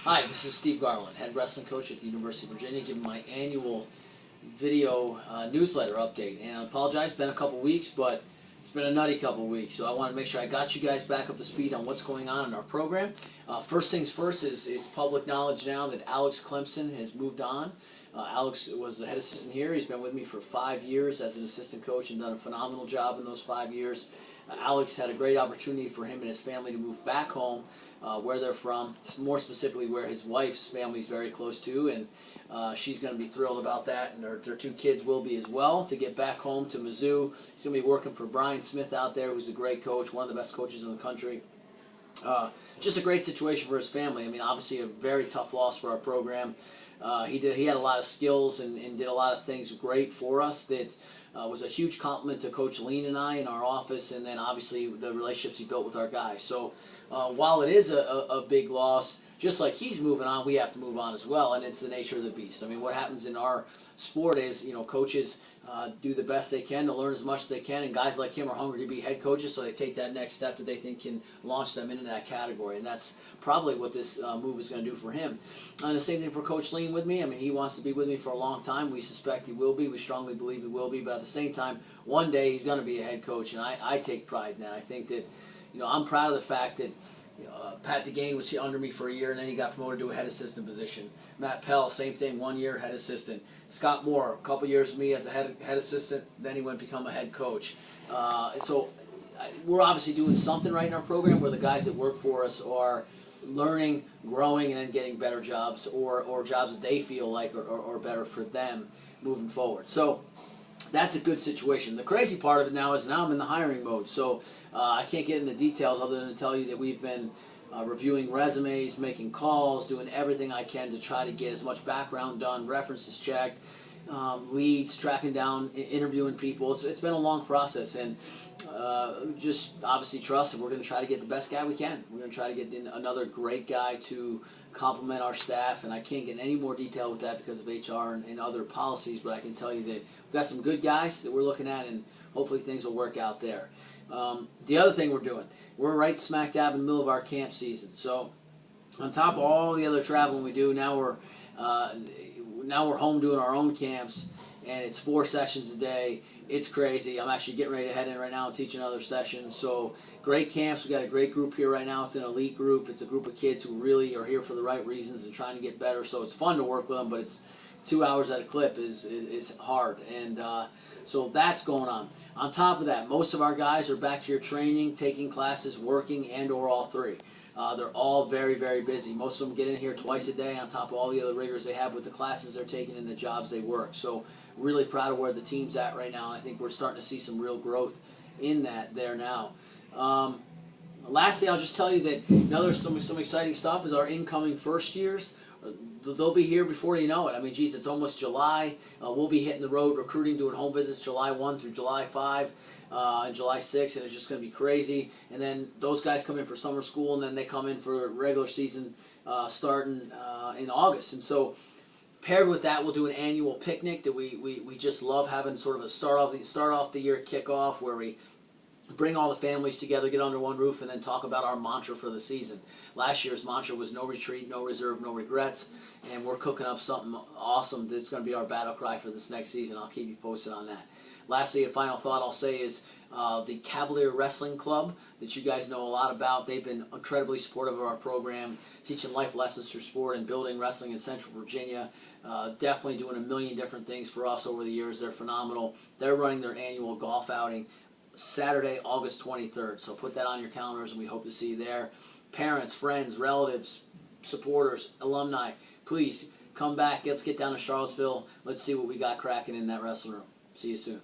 Hi, this is Steve Garland, head wrestling coach at the University of Virginia, giving my annual video newsletter update. And I apologize, it's been a couple weeks, but it's been a nutty couple weeks, so I want to make sure I got you guys back up to speed on what's going on in our program. First things first is it's public knowledge now that Alex Clemson has moved on. Alex was the head assistant here. He's been with me for 5 years as an assistant coach and done a phenomenal job in those 5 years. Alex had a great opportunity for him and his family to move back home where they're from, more specifically where his wife's family is very close to, and she's going to be thrilled about that, and their 2 kids will be as well, to get back home to Mizzou. He's going to be working for Brian Smith out there, who's a great coach, one of the best coaches in the country. Just a great situation for his family. I mean, obviously a very tough loss for our program. He had a lot of skills and did a lot of things great for us that was a huge compliment to Coach Lean and I in our office, and then obviously the relationships he built with our guys. So while it is a big loss, just like he's moving on, we have to move on as well, and it's the nature of the beast. I mean, what happens in our sport is, coaches do the best they can to learn as much as they can, and guys like him are hungry to be head coaches, so they take that next step that they think can launch them into that category, and that's probably what this move is going to do for him. And the same thing for Coach Lean with me. I mean, he wants to be with me for a long time. We suspect he will be. We strongly believe he will be, but at the same time, one day he's going to be a head coach, and I take pride in that. I think that, I'm proud of the fact that Pat DeGane was here under me for a year, and then he got promoted to a head assistant position. Matt Pell, same thing, 1 year head assistant. Scott Moore, a couple years with me as a head assistant, then he went to become a head coach. So we're obviously doing something right in our program where the guys that work for us are learning, growing, and then getting better jobs or jobs that they feel like are better for them moving forward. So that's a good situation. The crazy part of it now is now I'm in the hiring mode, so I can't get into details other than to tell you that we've been reviewing resumes, making calls, doing everything I can to try to get as much background done, references checked, leads, tracking down, interviewing people. It's been a long process, and just obviously trust that we're going to try to get the best guy we can. We're going to try to get in another great guy to complement our staff, and I can't get any more detail with that because of HR and other policies, but I can tell you that we've got some good guys that we're looking at, and hopefully things will work out there. The other thing we're doing, we're right smack dab in the middle of our camp season. So on top of all the other traveling we do, now we're home doing our own camps, and it's 4 sessions a day. It's crazy. I'm actually getting ready to head in right now and teach another session. So great camps. We've got a great group here right now. It's an elite group. It's a group of kids who really are here for the right reasons and trying to get better. So it's fun to work with them, but it's 2 hours at a clip is hard. And so that's going on. On top of that, most of our guys are back here training, taking classes, working, and or all 3. They're all very, very busy. Most of them get in here twice a day on top of all the other rigors they have with the classes they're taking and the jobs they work. So really proud of where the team's at right now. I think we're starting to see some real growth in that there now. Lastly, I'll just tell you that another some exciting stuff is our incoming first years. They'll be here before you know it. I mean, geez, it's almost July. We'll be hitting the road recruiting, doing home visits July 1 through July 5 and July 6, and it's just going to be crazy. And then those guys come in for summer school, and then they come in for regular season starting in August. And so paired with that, we'll do an annual picnic that we just love having, sort of a start off the year kickoff where we bring all the families together, get under one roof, and then talk about our mantra for the season. Last year's mantra was no retreat, no reserve, no regrets, and we're cooking up something awesome that's going to be our battle cry for this next season. I'll keep you posted on that. Lastly, a final thought I'll say is the Cavalier Wrestling Club that you guys know a lot about. They've been incredibly supportive of our program, teaching life lessons through sport and building wrestling in Central Virginia. Definitely doing a million different things for us over the years. They're phenomenal. They're running their annual golf outing Saturday, August 23rd. So put that on your calendars, and we hope to see you there. Parents, friends, relatives, supporters, alumni, please come back. Let's get down to Charlottesville. Let's see what we got cracking in that wrestling room. See you soon.